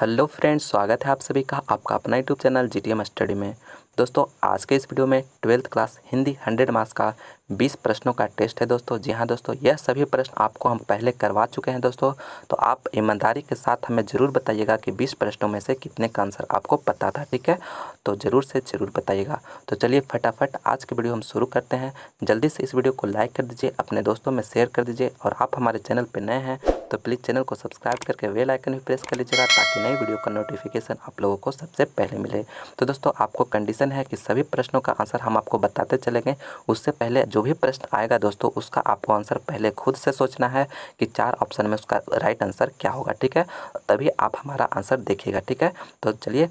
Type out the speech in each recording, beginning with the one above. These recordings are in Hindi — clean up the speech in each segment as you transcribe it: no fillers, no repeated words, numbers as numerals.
हेलो फ्रेंड्स, स्वागत है आप सभी का आपका अपना यूट्यूब चैनल जीटीएम स्टडी में। दोस्तों, आज के इस वीडियो में 12th क्लास हिंदी 100 मार्क्स का 20 प्रश्नों का टेस्ट है। दोस्तों जी हाँ दोस्तों, यह सभी प्रश्न आपको हम पहले करवा चुके हैं दोस्तों। तो आप ईमानदारी के साथ हमें ज़रूर बताइएगा कि 20 प्रश्नों में से कितने का आंसर आपको पता था। ठीक है, तो ज़रूर से ज़रूर बताइएगा। तो चलिए फटाफट आज की वीडियो हम शुरू करते हैं। जल्दी से इस वीडियो को लाइक कर दीजिए, अपने दोस्तों में शेयर कर दीजिए, और आप हमारे चैनल पर नए हैं तो प्लीज़ चैनल को सब्सक्राइब करके बेल आइकन भी प्रेस कर लीजिएगा, ताकि नई वीडियो का नोटिफिकेशन आप लोगों को सबसे पहले मिले। तो दोस्तों, आपको कंडीशन है कि सभी प्रश्नों का आंसर हम आपको बताते चलेंगे। उससे पहले जो भी प्रश्न आएगा दोस्तों, उसका आपको आंसर पहले खुद से सोचना है कि 4 ऑप्शन में उसका राइट आंसर क्या होगा। ठीक है, तभी आप हमारा आंसर देखिएगा। ठीक है, तो चलिए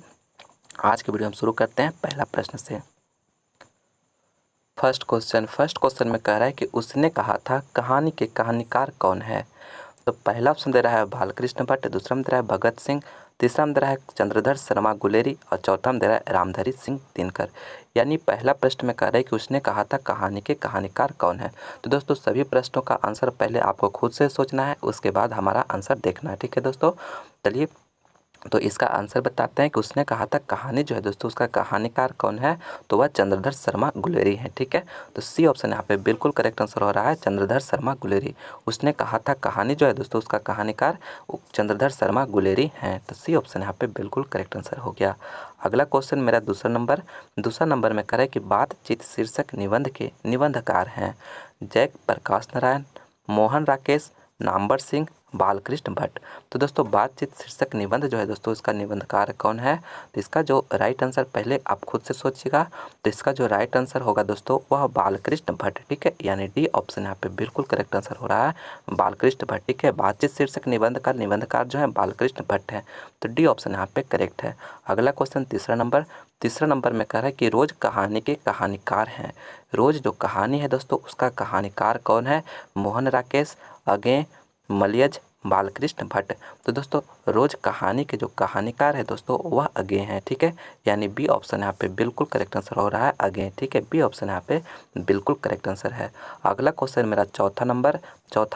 आज की वीडियो हम शुरू करते हैं पहला प्रश्न से। फर्स्ट क्वेश्चन में कह रहा है कि उसने कहा था कहानी के कहानीकार कौन है। तो पहला ऑप्शन दे रहा है बालकृष्ण भट्ट, दूसरा में दे रहा है भगत सिंह, तीसरा में दे रहा है चंद्रधर शर्मा गुलेरी, और चौथा में दे रहा है रामधारी सिंह दिनकर। यानी पहला प्रश्न में कह रहा है कि उसने कहा था कहानी के कहानीकार कौन है। तो दोस्तों, सभी प्रश्नों का आंसर पहले आपको खुद से सोचना है, उसके बाद हमारा आंसर देखना है। ठीक है दोस्तों, चलिए तो इसका आंसर बताते हैं कि उसने कहा था कहानी जो है दोस्तों, उसका कहानीकार कौन है, तो वह चंद्रधर शर्मा गुलेरी है। ठीक है, तो सी ऑप्शन यहाँ पे बिल्कुल करेक्ट आंसर हो रहा है, चंद्रधर शर्मा गुलेरी। उसने कहा था कहानी जो है दोस्तों, उसका कहानीकार चंद्रधर शर्मा गुलेरी हैं। तो सी ऑप्शन यहाँ पे बिल्कुल करेक्ट आंसर हो गया। अगला क्वेश्चन मेरा दूसरा नंबर में करे कि बातचीत शीर्षक निबंध के निबंधकार हैं जय प्रकाश नारायण, मोहन राकेश, नामवर सिंह, बालकृष्ण भट्ट। तो दोस्तों, बातचीत शीर्षक निबंध जो है दोस्तों, इसका निबंधकार कौन है। तो इसका जो राइट आंसर पहले आप खुद से सोचिएगा। तो इसका जो राइट आंसर होगा दोस्तों, वह बालकृष्ण भट्ट। ठीक है, यानी डी ऑप्शन यहाँ पे बिल्कुल करेक्ट आंसर हो रहा है, बालकृष्ण भट्ट। ठीक है, बातचीत शीर्षक निबंध का निबंधकार जो है बालकृष्ण भट्ट है। तो डी ऑप्शन यहाँ पे करेक्ट है। अगला क्वेश्चन तीसरा नंबर में कह रहा है कि रोज कहानी के कहानीकार हैं। रोज जो कहानी है दोस्तों, उसका कहानीकार कौन है, मोहन राकेश, अगे, मलयज, बालकृष्ण भट्ट। तो दोस्तों, रोज कहानी के जो कहानीकार है दोस्तों, वह अगे हैं। ठीक है, यानी बी ऑप्शन यहाँ पे बिल्कुल करेक्ट आंसर हो रहा है, अगे। ठीक है, बी ऑप्शन यहाँ पे बिल्कुल करेक्ट आंसर है। अगला क्वेश्चन मेरा चौथा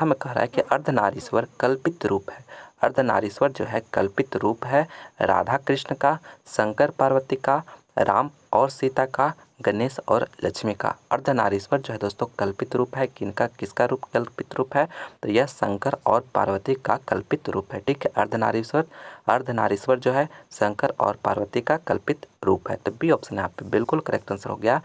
में कह रहा है कि अर्धनारीश्वर कल्पित रूप है। अर्धनारीश्वर जो है कल्पित रूप है राधा कृष्ण का, शंकर पार्वती का, राम और सीता का, गणेश और लक्ष्मी का। अर्धनारीश्वर जो है दोस्तों कल्पित रूप है, किनका, किसका रूप कल्पित रूप है, तो यह शंकर और पार्वती का कल्पित रूप है। ठीक है, अर्धनारीश्वर जो है शंकर और पार्वती का कल्पित रूप है। तो बी ऑप्शन यहाँ पे बिल्कुल करेक्ट आंसर हो गया,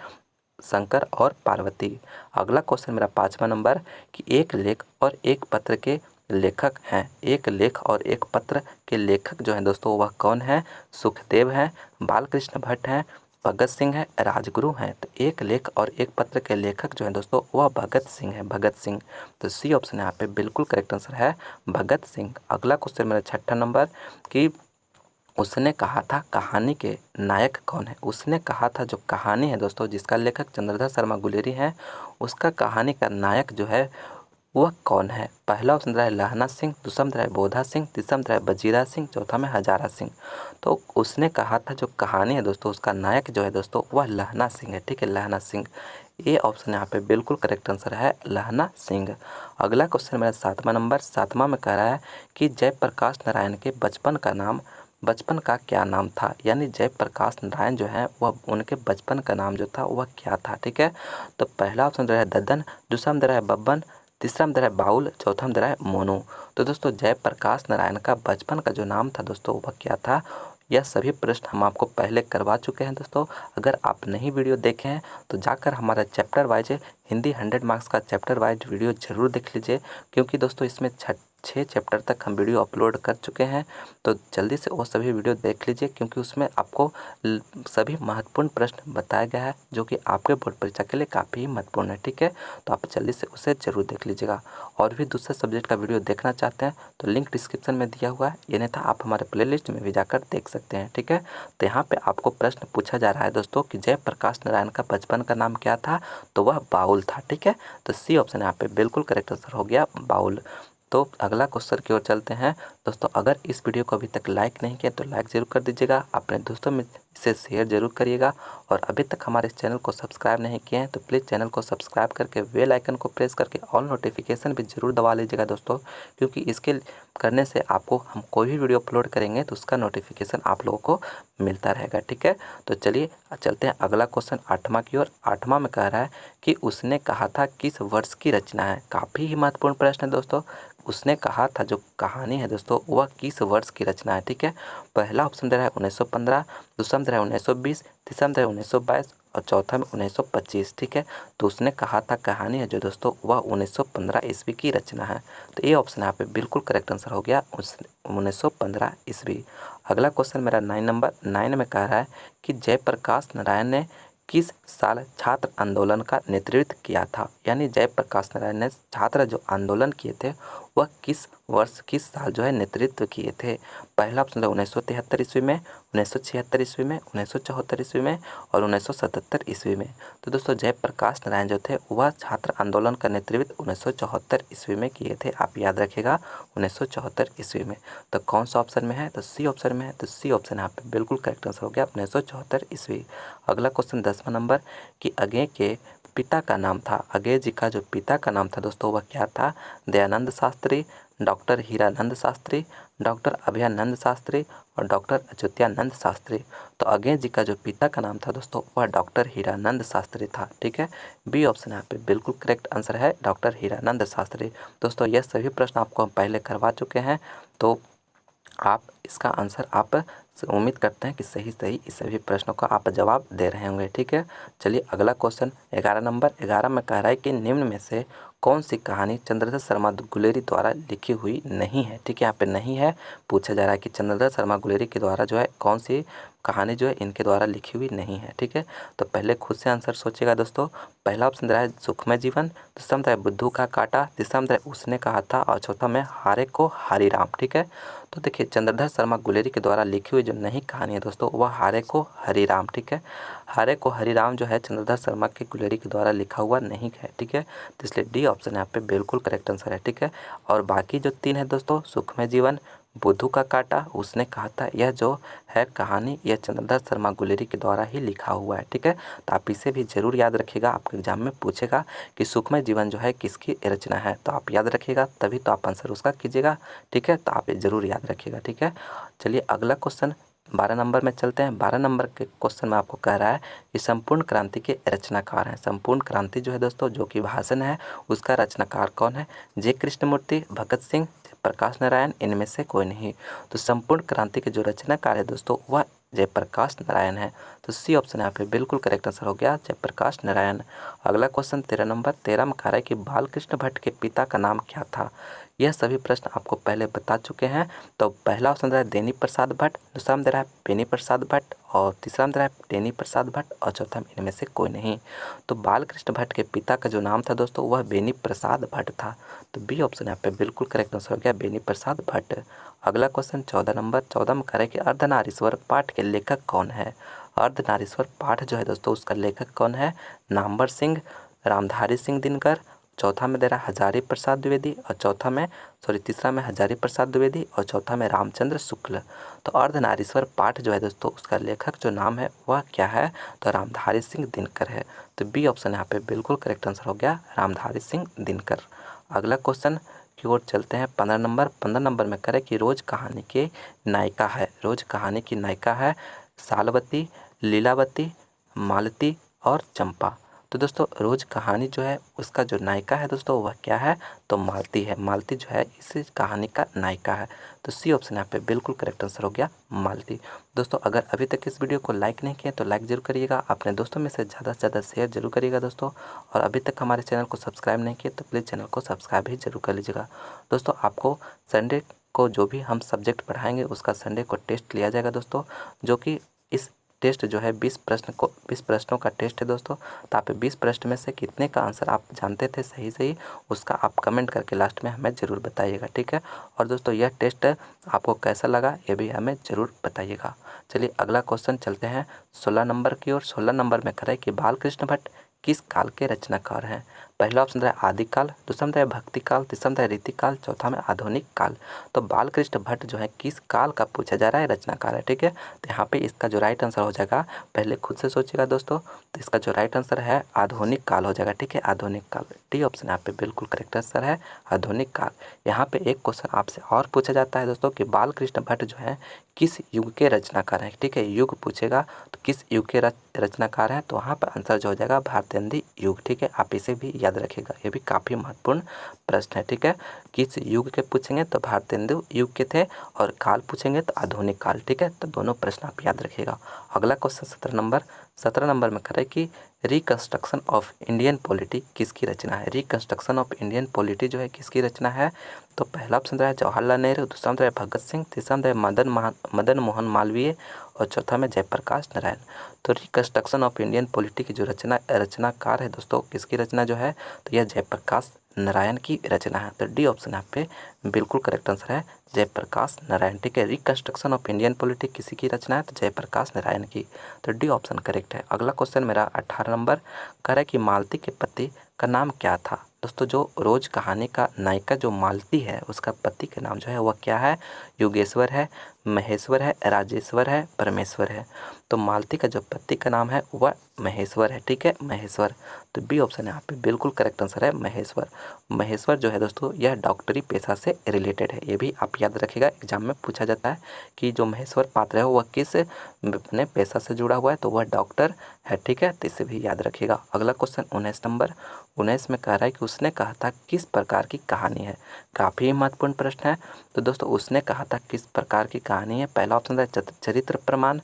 शंकर और पार्वती। अगला क्वेश्चन मेरा 5वां नंबर कि एक लेख और एक पत्र के लेखक हैं। एक लेख और एक पत्र के लेखक जो हैं दोस्तों, वह कौन है, सुखदेव हैं, बालकृष्ण भट्ट हैं, भगत सिंह है, राजगुरु हैं। तो एक लेख और एक पत्र के लेखक जो हैं दोस्तों, वह भगत सिंह है, भगत सिंह। तो सी ऑप्शन यहाँ पे बिल्कुल करेक्ट आंसर है, भगत सिंह। अगला क्वेश्चन मेरा 6ठा नंबर कि उसने कहा था कहानी के नायक कौन है। उसने कहा था जो कहानी है दोस्तों, जिसका लेखक चंद्रधर शर्मा गुलेरी हैं, उसका कहानी का नायक जो है वह कौन है। पहला ऑप्शन रहा है लहना सिंह, दूसरा में रहा है बोधा सिंह, तीसरा में रहा है बजीरा सिंह, चौथा में हजारा सिंह। तो उसने कहा था जो कहानी है दोस्तों, उसका नायक जो है दोस्तों, वह लहना सिंह है। ठीक है, लहना सिंह। ये ऑप्शन यहाँ पे बिल्कुल करेक्ट आंसर है, लहना सिंह। अगला क्वेश्चन मेरा 7वां में कह रहा है कि जयप्रकाश नारायण के बचपन का क्या नाम था। यानी जयप्रकाश नारायण जो है वह उनके बचपन का नाम जो था वह क्या था। ठीक है, तो पहला ऑप्शन दे रहा है ददन, दूसरा में दे रहा है बब्बन, तीसरा में दे रहा है बाउल, चौथा में दे रहा है मोनू। तो दोस्तों, जयप्रकाश नारायण का बचपन का जो नाम था दोस्तों, वह क्या था। यह सभी प्रश्न हम आपको पहले करवा चुके हैं दोस्तों। अगर आप नहीं वीडियो देखे हैं तो जाकर हमारा चैप्टर वाइज हिंदी 100 मार्क्स का चैप्टर वाइज वीडियो ज़रूर देख लीजिए, क्योंकि दोस्तों इसमें 6 चैप्टर तक हम वीडियो अपलोड कर चुके हैं। तो जल्दी से वो सभी वीडियो देख लीजिए, क्योंकि उसमें आपको सभी महत्वपूर्ण प्रश्न बताया गया है, जो कि आपके बोर्ड परीक्षा के लिए काफ़ी महत्वपूर्ण है। ठीक है, तो आप जल्दी से उसे ज़रूर देख लीजिएगा। और भी दूसरे सब्जेक्ट का वीडियो देखना चाहते हैं तो लिंक डिस्क्रिप्शन में दिया हुआ है, ये नहीं था आप हमारे प्लेलिस्ट में भी जाकर देख सकते हैं। ठीक है, तो यहाँ पे आपको प्रश्न पूछा जा रहा है दोस्तों कि जयप्रकाश नारायण का बचपन का नाम क्या था, तो वह बाउल था। ठीक है, तो सी ऑप्शन यहाँ पे बिल्कुल करेक्ट आंसर हो गया, बाउल। तो अगला क्वेश्चन की ओर चलते हैं। दोस्तों अगर इस वीडियो को अभी तक लाइक नहीं किया तो लाइक ज़रूर कर दीजिएगा, अपने दोस्तों में इसे शेयर ज़रूर करिएगा और अभी तक हमारे चैनल को सब्सक्राइब नहीं किए हैं तो प्लीज़ चैनल को सब्सक्राइब करके बेल आइकन को प्रेस करके ऑल नोटिफिकेशन भी ज़रूर दबा लीजिएगा दोस्तों, क्योंकि इसके करने से आपको हम कोई भी वीडियो अपलोड करेंगे तो उसका नोटिफिकेशन आप लोगों को मिलता रहेगा। ठीक है, तो चलिए चलते हैं अगला क्वेश्चन 8वां की ओर। 8वां में कह रहा है कि उसने कहा था किस वर्ष की रचना है। काफ़ी ही महत्वपूर्ण प्रश्न है दोस्तों। उसने कहा था जो कहानी है दोस्तों वह किस वर्ष की रचना है। ठीक है, पहला ऑप्शन दे रहा है 1915, दूसरा में दे रहा है 1920, तीसरा में दे रहा है 1922 और चौथा में 1925। ठीक है, तो उसने कहा था कहानी है जो दोस्तों वह 1915 ईस्वी की रचना है। तो ये ऑप्शन यहाँ पे बिल्कुल करेक्ट आंसर हो गया 1915 ईस्वी। अगला क्वेश्चन मेरा 9 में कह रहा है कि जयप्रकाश नारायण ने किस साल छात्र आंदोलन का नेतृत्व किया था। यानी जयप्रकाश नारायण ने छात्र जो आंदोलन किए थे वह किस वर्ष किस साल जो है नेतृत्व किए थे। पहला ऑप्शन है 1973 ईस्वी में, 1976 ईस्वी में, 1974 ईस्वी में और 1977 ईस्वी में। तो दोस्तों जयप्रकाश नारायण जो थे वह छात्र आंदोलन का नेतृत्व 1974 ईस्वी में किए थे। आप याद रखिएगा 1974 ईस्वी में। तो कौन सा ऑप्शन में है, तो सी ऑप्शन में है। तो सी ऑप्शन यहाँ पे बिल्कुल करेक्ट आंसर हो गया 1974 ईस्वी। अगला क्वेश्चन 10वां नंबर कि अज्ञे के पिता का नाम था। अज्ञे जी का जो पिता का नाम था दोस्तों वह क्या था। दयानंद शास्त्री, डॉक्टर हीरानंद शास्त्री, डॉक्टर अभयानंद शास्त्री और डॉक्टर अच्युतानंद शास्त्री। तो अज्ञे जी का जो पिता का नाम था दोस्तों वह डॉक्टर हीरानंद शास्त्री था। ठीक है, बी ऑप्शन यहाँ पे बिल्कुल करेक्ट आंसर है डॉक्टर हीरानंद शास्त्री। दोस्तों यह सभी प्रश्न आपको हम पहले करवा चुके हैं, तो आप इसका आंसर आप उम्मीद करते हैं कि सही इस सभी प्रश्नों का आप जवाब दे रहे होंगे। ठीक है, चलिए अगला क्वेश्चन 11 नंबर 11 में कह रहा है कि निम्न में से कौन सी कहानी चंद्रधर शर्मा गुलेरी द्वारा लिखी हुई नहीं है। ठीक है, यहाँ पे नहीं है, पूछा जा रहा है कि चंद्रधर शर्मा गुलेरी के द्वारा जो है कौन सी कहानी जो है इनके द्वारा लिखी हुई नहीं है। ठीक है, तो पहले खुद से आंसर सोचिएगा दोस्तों। पहला ऑप्शन दे रहा है सुखमय जीवन, दूसरा में दे रहा है बुद्धू का कांटा, तीसरा में दे रहा है उसने कहा था और चौथा में हारे को हरि राम। ठीक है, तो देखिए चंद्रधर शर्मा गुलेरी के द्वारा लिखी हुई जो नई कहानी है दोस्तों वह हारे को हरि राम। ठीक है, हारे को हरि राम जो है चंद्रधर शर्मा के गुलेरी के द्वारा लिखा हुआ नहीं है। ठीक है, तो इसलिए डी ऑप्शन यहाँ पे बिल्कुल करेक्ट आंसर है। ठीक है, और बाकी जो 3 है दोस्तों सुखमय जीवन, बुद्धू का कांटा, उसने कहा था, यह जो है कहानी यह चंद्रधर शर्मा गुलेरी के द्वारा ही लिखा हुआ है। ठीक है, तो आप इसे भी जरूर याद रखिएगा, आपके एग्जाम में पूछेगा कि सुखमय जीवन जो है किसकी रचना है, तो आप याद रखिएगा तभी तो आप आंसर उसका कीजिएगा। ठीक है, तो आप ये जरूर याद रखिएगा। ठीक है, चलिए अगला क्वेश्चन 12 नंबर में चलते हैं। 12 नंबर के क्वेश्चन में आपको कह रहा है कि संपूर्ण क्रांति के रचनाकार हैं। संपूर्ण क्रांति जो है दोस्तों जो कि भाषण है उसका रचनाकार कौन है। जे कृष्णमूर्ति, भगत सिंह, प्रकाश नारायण, इनमें से कोई नहीं। तो संपूर्ण क्रांति के जो रचनाकार है दोस्तों वह जयप्रकाश नारायण है। तो सी ऑप्शन यहाँ पे बिल्कुल करेक्ट आंसर हो गया जयप्रकाश नारायण। अगला क्वेश्चन 13 नंबर 13 में कह रहा है कि बालकृष्ण भट्ट के पिता का नाम क्या था। यह सभी प्रश्न आपको पहले बता चुके हैं। तो पहला ऑप्शन दे रहा है देनी प्रसाद भट्ट, दूसरा में दे रहा है बेनी प्रसाद भट्ट और तीसरा में दे रहा है टेनी प्रसाद भट्ट और चौथा में इनमें से कोई नहीं। तो बालकृष्ण भट्ट के पिता का जो नाम था दोस्तों वह बेनी प्रसाद भट्ट था। तो बी ऑप्शन यहाँ पे बिल्कुल करेक्ट आंसर हो गया बेनी प्रसाद भट्ट। अगला क्वेश्चन 14 नंबर 14 में कह रहा है कि अर्धनारीश्वर पाठ के लेखक कौन है। अर्धनारीश्वर पाठ जो है दोस्तों उसका लेखक कौन है। नामवर सिंह, रामधारी सिंह दिनकर, चौथा में दे रहा है हजारी प्रसाद द्विवेदी और तीसरा में हजारी प्रसाद द्विवेदी और चौथा में रामचंद्र शुक्ल। तो अर्धनारीश्वर पाठ जो है दोस्तों उसका लेखक जो नाम है वह क्या है, तो रामधारी सिंह दिनकर है। तो बी ऑप्शन यहाँ पे बिल्कुल करेक्ट आंसर हो गया रामधारी सिंह दिनकर। अगला क्वेश्चन की ओर चलते हैं 15 नंबर में करें कि रोज कहानी की नायिका है। रोज कहानी की नायिका है सालवती, लीलावती, मालती और चंपा। तो दोस्तों रोज कहानी जो है उसका जो नायिका है दोस्तों वह क्या है, तो मालती है। मालती जो है इस कहानी का नायिका है। तो सी ऑप्शन यहाँ पे बिल्कुल करेक्ट आंसर हो गया मालती। दोस्तों अगर अभी तक इस वीडियो को लाइक नहीं किया तो लाइक जरूर करिएगा, अपने दोस्तों में से ज़्यादा शेयर जरूर करिएगा दोस्तों। और अभी तक हमारे चैनल को सब्सक्राइब नहीं किया तो प्लीज़ चैनल को सब्सक्राइब भी जरूर कर लीजिएगा। दोस्तों आपको संडे को जो भी हम सब्जेक्ट पढ़ाएंगे उसका संडे को टेस्ट लिया जाएगा दोस्तों, जो कि इस टेस्ट जो है 20 प्रश्नों का टेस्ट है दोस्तों। तो आप 20 प्रश्न में से कितने का आंसर आप जानते थे सही उसका आप कमेंट करके लास्ट में हमें ज़रूर बताइएगा। ठीक है, और दोस्तों यह टेस्ट आपको कैसा लगा ये भी हमें ज़रूर बताइएगा। चलिए अगला क्वेश्चन चलते हैं 16 नंबर की ओर। 16 नंबर में कह रहा है कि बालकृष्ण भट्ट किस काल के रचनाकार हैं। पहला ऑप्शन है आदिकाल, दूसरा में है भक्ति काल, तीसरा में है रीतिकाल, चौथा में आधुनिक काल। तो बालकृष्ण भट्ट जो है किस काल का पूछा जा रहा है, रचनाकार है। ठीक है, तो यहाँ पे इसका जो राइट आंसर हो जाएगा, पहले खुद से सोचिएगा दोस्तों, तो इसका जो राइट आंसर है आधुनिक काल हो जाएगा। ठीक है, आधुनिक काल, डी ऑप्शन यहाँ पे बिल्कुल करेक्ट आंसर है, आधुनिक काल। यहाँ पे एक क्वेश्चन आपसे और पूछा जाता है दोस्तों कि बालकृष्ण भट्ट जो है किस युग के रचनाकार हैं। ठीक है, युग पूछेगा तो किस युग के रचनाकार हैं, तो वहाँ पर आंसर जो हो जाएगा भारतेंदु युग। ठीक है, आप इसे भी याद रखिएगा, ये भी काफ़ी महत्वपूर्ण प्रश्न है। ठीक है, किस युग के पूछेंगे तो भारतेंदु युग के थे, और काल पूछेंगे तो आधुनिक काल। ठीक है, तो दोनों प्रश्न आप याद रखिएगा। अगला क्वेश्चन 17 नंबर में करे कि रिकंस्ट्रक्शन ऑफ इंडियन पॉलिटी किसकी रचना है। रिकंस्ट्रक्शन ऑफ इंडियन पॉलिटी जो है किसकी रचना है, तो पहला ऑप्शन है जवाहरलाल नेहरू, दूसरा में है भगत सिंह, तीसरा में है मदन मोहन मालवीय, और चौथा में जयप्रकाश नारायण। तो रिकंस्ट्रक्शन ऑफ इंडियन पॉलिटी की जो रचनाकार है दोस्तों, किसकी रचना जो है, तो यह जयप्रकाश नारायण की रचना है। तो डी ऑप्शन यहाँ पे बिल्कुल करेक्ट आंसर है, जयप्रकाश नारायण। ठीक है, रिकंस्ट्रक्शन ऑफ इंडियन पॉलिटी किसी की रचना है, तो जयप्रकाश नारायण की। तो डी ऑप्शन करेक्ट है। अगला क्वेश्चन मेरा 18 नंबर कह रहा है कि मालती के पति का नाम क्या था। दोस्तों, जो रोज कहानी का नायिका जो मालती है, उसका पति का नाम जो है वह क्या है, योगेश्वर है, महेश्वर है, राजेश्वर है, परमेश्वर है। तो मालती का जो पति का नाम है वह महेश्वर है। ठीक है, महेश्वर। तो बी ऑप्शन यहाँ पे बिल्कुल करेक्ट आंसर है, महेश्वर। महेश्वर जो है दोस्तों, यह डॉक्टरी पेशा से रिलेटेड है, ये भी आप याद रखिएगा, एग्जाम में पूछा जाता है कि जो महेश्वर पात्र है वह किस अपने पेशा से जुड़ा हुआ है, तो वह डॉक्टर है। ठीक है, तो इसे भी याद रखिएगा। अगला क्वेश्चन 19 नंबर 19 में कह रहा है कि उसने कहा था किस प्रकार की कहानी है। काफ़ी महत्वपूर्ण प्रश्न है। तो दोस्तों, उसने कहा था किस प्रकार की कहानी है। पहला ऑप्शन है चरित्र प्रमाण,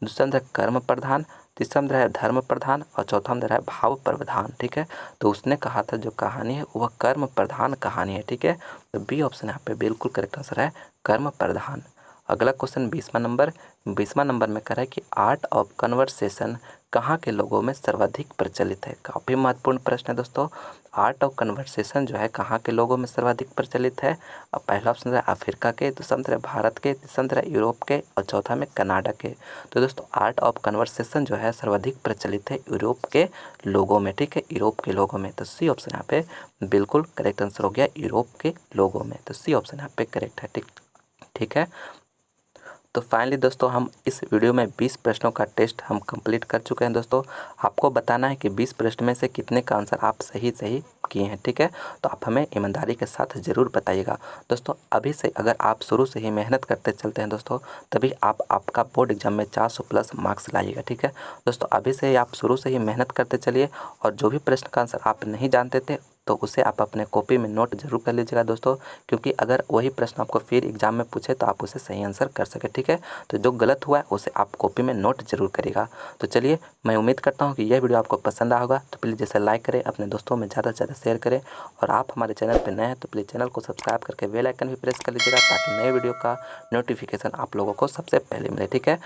दूसरा है कर्म प्रधान, तीसरा है धर्म प्रधान, और चौथा है भाव प्रधान। ठीक है, तो उसने कहा था जो कहानी है वह कर्म प्रधान कहानी है। ठीक है, तो बी ऑप्शन यहाँ पे बिल्कुल करेक्ट आंसर है, कर्म प्रधान। अगला क्वेश्चन 20वां नंबर में कह रहा है कि आर्ट ऑफ कन्वर्सेशन कहाँ के लोगों में सर्वाधिक प्रचलित है। काफ़ी महत्वपूर्ण प्रश्न है दोस्तों। आर्ट ऑफ कन्वर्सेशन जो है कहाँ के लोगों में सर्वाधिक प्रचलित है। अब पहला ऑप्शन है अफ्रीका के, दूसरा है भारत के, तीसरा है यूरोप के, और चौथा में कनाडा के। तो दोस्तों, आर्ट ऑफ कन्वर्सेशन जो है सर्वाधिक प्रचलित है यूरोप के लोगों में। ठीक है, यूरोप के लोगों में। तो सी ऑप्शन यहाँ पे बिल्कुल करेक्ट आंसर हो गया, यूरोप के लोगों में। तो सी ऑप्शन यहाँ पे करेक्ट है। ठीक है, तो फाइनली दोस्तों, हम इस वीडियो में 20 प्रश्नों का टेस्ट हम कंप्लीट कर चुके हैं दोस्तों। आपको बताना है कि 20 प्रश्न में से कितने का आंसर आप सही किए हैं। ठीक है, तो आप हमें ईमानदारी के साथ ज़रूर बताइएगा दोस्तों। अभी से अगर आप शुरू से ही मेहनत करते चलते हैं दोस्तों, तभी आपका बोर्ड एग्जाम में 400 प्लस मार्क्स लाइएगा। ठीक है दोस्तों, अभी से ही आप शुरू से ही मेहनत करते चलिए, और जो भी प्रश्न का आंसर आप नहीं जानते थे तो उसे आप अपने कॉपी में नोट जरूर कर लीजिएगा दोस्तों, क्योंकि अगर वही प्रश्न आपको फिर एग्जाम में पूछे तो आप उसे सही आंसर कर सके। ठीक है, तो जो गलत हुआ है उसे आप कॉपी में नोट जरूर करिएगा। तो चलिए, मैं उम्मीद करता हूँ कि यह वीडियो आपको पसंद आया होगा। तो प्लीज़ जैसे लाइक करें, अपने दोस्तों में ज़्यादा से ज़्यादा शेयर करें, और आप हमारे चैनल पर नए हैं तो प्लीज़ चैनल को सब्सक्राइब करके बेल आइकन भी प्रेस कर लीजिएगा, ताकि नए वीडियो का नोटिफिकेशन आप लोगों को सबसे पहले मिले। ठीक है।